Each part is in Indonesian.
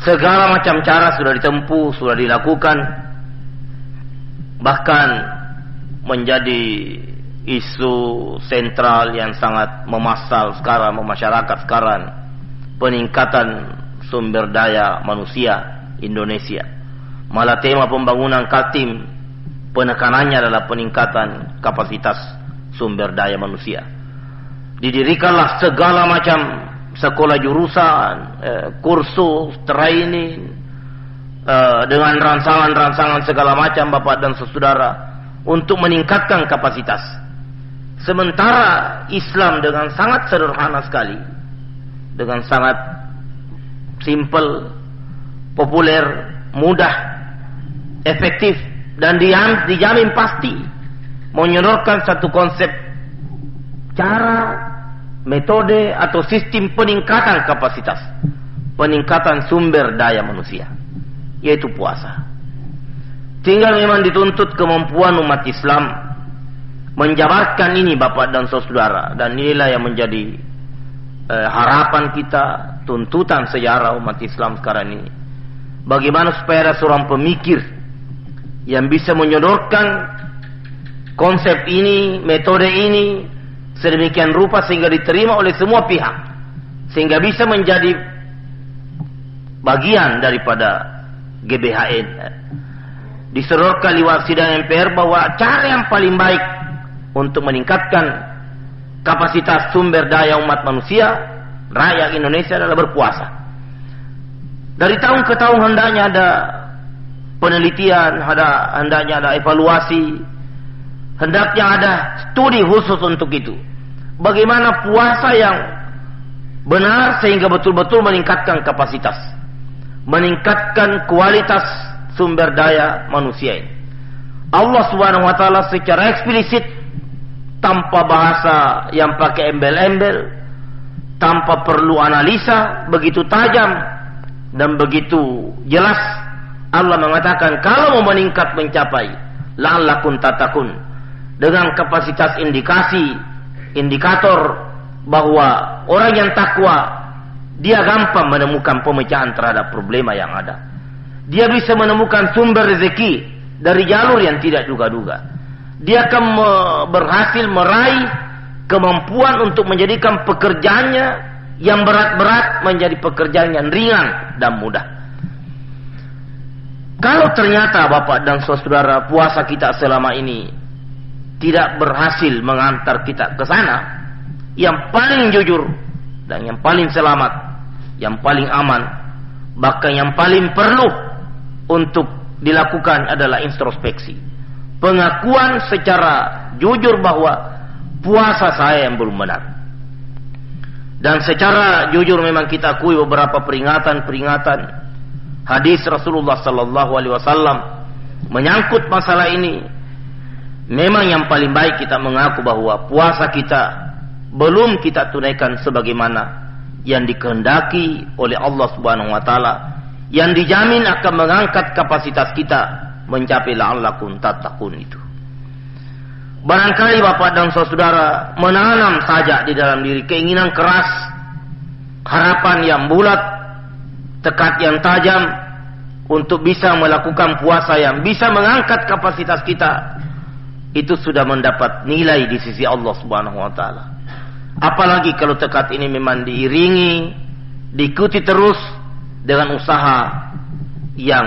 Segala macam cara sudah ditempuh, sudah dilakukan, bahkan menjadi isu sentral yang sangat memassal sekarang, masyarakat sekarang, peningkatan sumber daya manusia Indonesia. Malah tema pembangunan Kaltim penekanannya adalah peningkatan kapasitas sumber daya manusia. Didirikanlah segala macam sekolah jurusan, kursus, training, dengan rangsangan-rangsangan segala macam Bapak dan Saudara untuk meningkatkan kapasitas. Sementara Islam dengan sangat sederhana sekali, dengan sangat simple, populer, mudah, efektif, dan dijamin pasti menyodorkan satu konsep, cara, metode atau sistem peningkatan kapasitas, peningkatan sumber daya manusia, yaitu puasa. Tinggal memang dituntut kemampuan umat Islam menjabarkan ini Bapak dan Saudara, dan inilah yang menjadi harapan kita, tuntutan sejarah umat Islam sekarang ini. Bagaimana supaya ada seorang pemikir yang bisa menyodorkan konsep ini, metode ini sedemikian rupa sehingga diterima oleh semua pihak, sehingga bisa menjadi bagian daripada GBHN. Disodorkan lewat sidang MPR bahwa cara yang paling baik untuk meningkatkan kapasitas sumber daya umat manusia, rakyat Indonesia, adalah berpuasa. Dari tahun ke tahun hendaknya ada penelitian, hendaknya ada evaluasi, hendaknya ada studi khusus untuk itu. Bagaimana puasa yang benar sehingga betul-betul meningkatkan kapasitas, meningkatkan kualitas sumber daya manusia ini. Allah Subhanahu wa taala secara eksplisit, tanpa bahasa yang pakai embel-embel, tanpa perlu analisa, begitu tajam dan begitu jelas, Allah mengatakan kalau mau meningkat mencapai la'allakum tattaqun, dengan kapasitas indikator bahwa orang yang takwa dia gampang menemukan pemecahan terhadap problema yang ada. Dia bisa menemukan sumber rezeki dari jalur yang tidak duga-duga. Dia akan berhasil meraih kemampuan untuk menjadikan pekerjaannya yang berat-berat menjadi pekerjaan yang ringan dan mudah. Kalau ternyata Bapak dan Saudara puasa kita selama ini tidak berhasil mengantar kita ke sana, yang paling jujur dan yang paling selamat, yang paling aman, bahkan yang paling perlu untuk dilakukan adalah introspeksi, pengakuan secara jujur bahwa puasa saya yang belum benar. Dan secara jujur memang kita akui beberapa peringatan hadis Rasulullah sallallahu alaihi wasallam menyangkut masalah ini. Memang yang paling baik kita mengaku bahwa puasa kita belum kita tunaikan sebagaimana yang dikehendaki oleh Allah Subhanahu wa taala, yang dijamin akan mengangkat kapasitas kita mencapai la'allakum tattaqun itu. Barangkali Bapak dan Saudara menanam saja di dalam diri keinginan keras, harapan yang bulat, tekad yang tajam untuk bisa melakukan puasa yang bisa mengangkat kapasitas kita, itu sudah mendapat nilai di sisi Allah Subhanahu wa taala. Apalagi kalau tekad ini memang diiringi, diikuti terus dengan usaha yang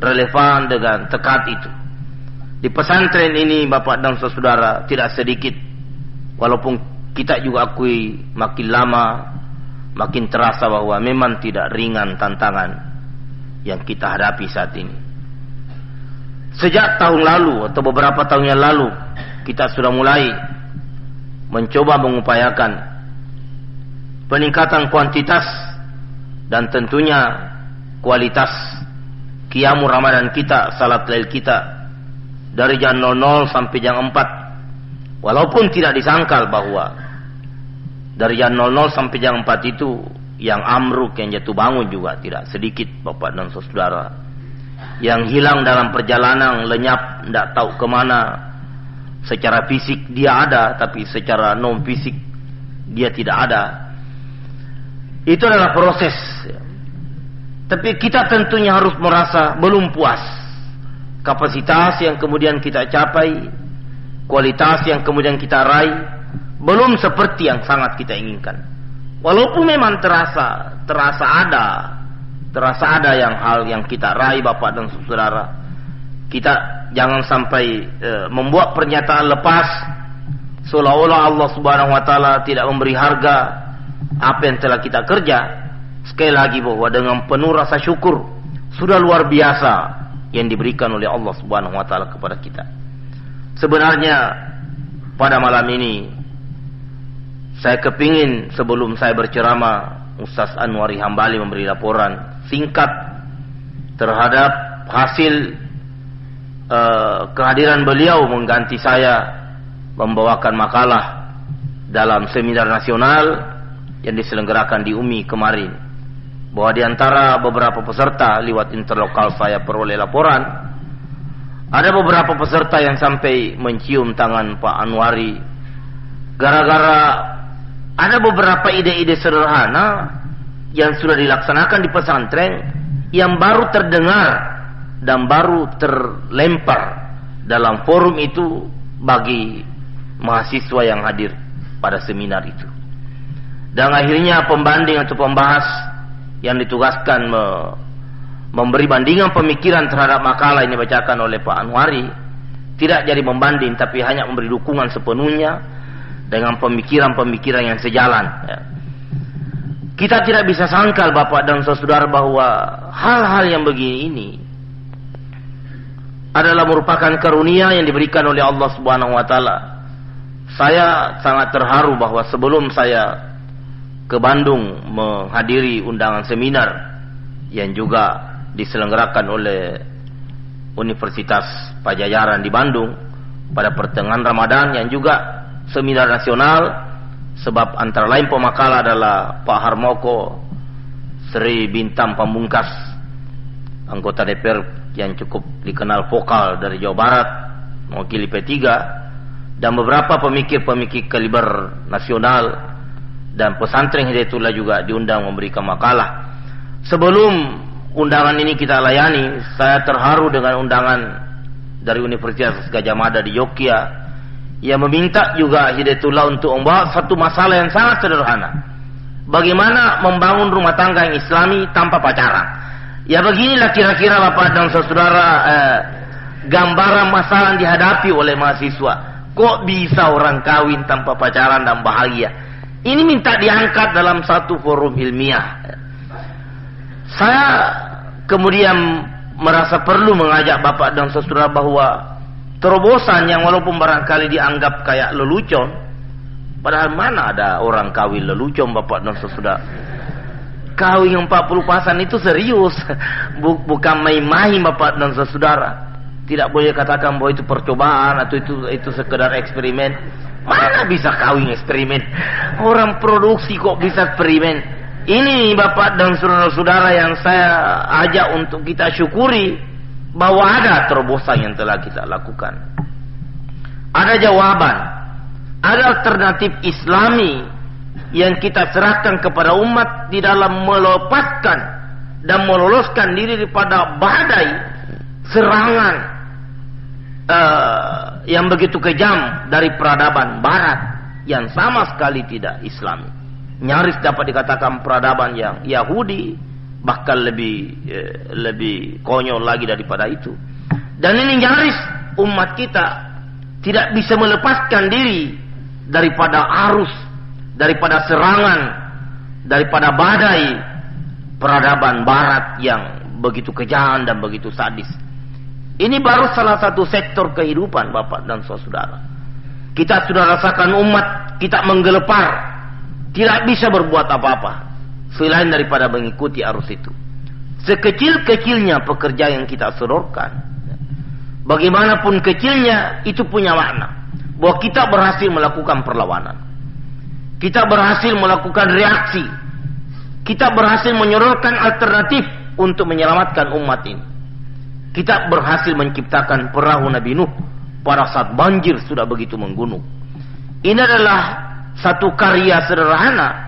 relevan dengan tekad itu. Di pesantren ini Bapak dan Saudara tidak sedikit, walaupun kita juga akui makin lama makin terasa bahwa memang tidak ringan tantangan yang kita hadapi saat ini. Sejak tahun lalu atau beberapa tahun yang lalu kita sudah mulai mencoba mengupayakan peningkatan kuantitas dan tentunya kualitas qiyamul Ramadan kita, salat lail kita dari jam 00 sampai jam 4. Walaupun tidak disangkal bahwa dari jam 00 sampai jam 4 itu yang amruk, yang jatuh bangun juga tidak sedikit Bapak dan Saudara. Yang hilang dalam perjalanan, lenyap, tidak tahu kemana. Secara fisik dia ada, tapi secara non fisik dia tidak ada. Itu adalah proses Tapi kita tentunya harus merasa belum puas. Kapasitas yang kemudian kita capai, kualitas yang kemudian kita raih, belum seperti yang sangat kita inginkan. Walaupun memang terasa ada hal yang kita raih, Bapak dan Saudara. Kita jangan sampai membuat pernyataan lepas seolah-olah Allah Subhanahu wa taala tidak memberi harga apa yang telah kita kerja. Sekali lagi bahwa dengan penuh rasa syukur, sudah luar biasa yang diberikan oleh Allah Subhanahu wa taala kepada kita. Sebenarnya pada malam ini saya kepingin sebelum saya berceramah, Ustaz Anwari Hambali memberi laporan singkat terhadap hasil kehadiran beliau mengganti saya membawakan makalah dalam seminar nasional yang diselenggarakan di UMI kemarin. Bahwa di antara beberapa peserta, lewat interlokal saya peroleh laporan, ada beberapa peserta yang sampai mencium tangan Pak Anwari gara-gara ada beberapa ide-ide sederhana yang sudah dilaksanakan di pesantren yang baru terdengar dan baru terlempar dalam forum itu bagi mahasiswa yang hadir pada seminar itu. Dan akhirnya pembanding atau pembahas yang ditugaskan memberi bandingan pemikiran terhadap makalah ini dibacakan oleh Pak Anwari tidak jadi membanding, tapi hanya memberi dukungan sepenuhnya dengan pemikiran-pemikiran yang sejalan. Kita tidak bisa sangkal, Bapak dan Saudara, bahwa hal-hal yang begini ini adalah merupakan karunia yang diberikan oleh Allah Subhanahu wa taala. Saya sangat terharu bahwa sebelum saya ke Bandung menghadiri undangan seminar yang juga diselenggarakan oleh Universitas Pajajaran di Bandung pada pertengahan Ramadan, yang juga seminar nasional, sebab antara lain pemakalah adalah Pak Harmoko Sri Bintang Pamungkas, anggota DPR yang cukup dikenal vokal dari Jawa Barat, mewakili P3, dan beberapa pemikir-pemikir kaliber nasional, dan pesantren Hidayatullah juga diundang memberikan makalah. Sebelum undangan ini kita layani, saya terharu dengan undangan dari Universitas Gadjah Mada di Yogyakarta yang meminta juga Hidayatullah untuk membawa satu masalah yang sangat sederhana. Bagaimana membangun rumah tangga yang islami tanpa pacaran. Ya beginilah kira-kira Bapak dan Saudara gambaran masalah yang dihadapi oleh mahasiswa. Kok bisa orang kawin tanpa pacaran dan bahagia? Ini minta diangkat dalam satu forum ilmiah. Saya kemudian merasa perlu mengajak Bapak dan Saudara bahwa terobosan yang walaupun barangkali dianggap kayak lelucon, padahal mana ada orang kawin lelucon, Bapak dan Saudara. Kawin 40 pasan itu serius, bukan main-main, Bapak dan Saudara. Tidak boleh katakan bahwa itu percobaan atau itu sekedar eksperimen. Mana bisa kawin eksperimen? Orang produksi kok bisa eksperimen? Ini Bapak dan saudara-saudara yang saya ajak untuk kita syukuri bahwa ada terobosan yang telah kita lakukan. Ada jawaban, ada alternatif islami yang kita serahkan kepada umat di dalam melepaskan dan meloloskan diri daripada badai serangan yang begitu kejam dari peradaban barat yang sama sekali tidak islami. Nyaris dapat dikatakan peradaban yang Yahudi, bahkan lebih konyol lagi daripada itu. Dan ini nyaris umat kita tidak bisa melepaskan diri daripada arus, daripada serangan, daripada badai peradaban barat yang begitu kejam dan begitu sadis. Ini baru salah satu sektor kehidupan Bapak dan Saudara. Kita sudah rasakan umat kita menggelepar, tidak bisa berbuat apa-apa selain daripada mengikuti arus itu. Sekecil-kecilnya pekerjaan yang kita sodorkan, bagaimanapun kecilnya, itu punya makna bahwa kita berhasil melakukan perlawanan, kita berhasil melakukan reaksi, kita berhasil menyorongkan alternatif untuk menyelamatkan umat ini. Kita berhasil menciptakan perahu Nabi Nuh pada saat banjir sudah begitu menggunung. Ini adalah satu karya sederhana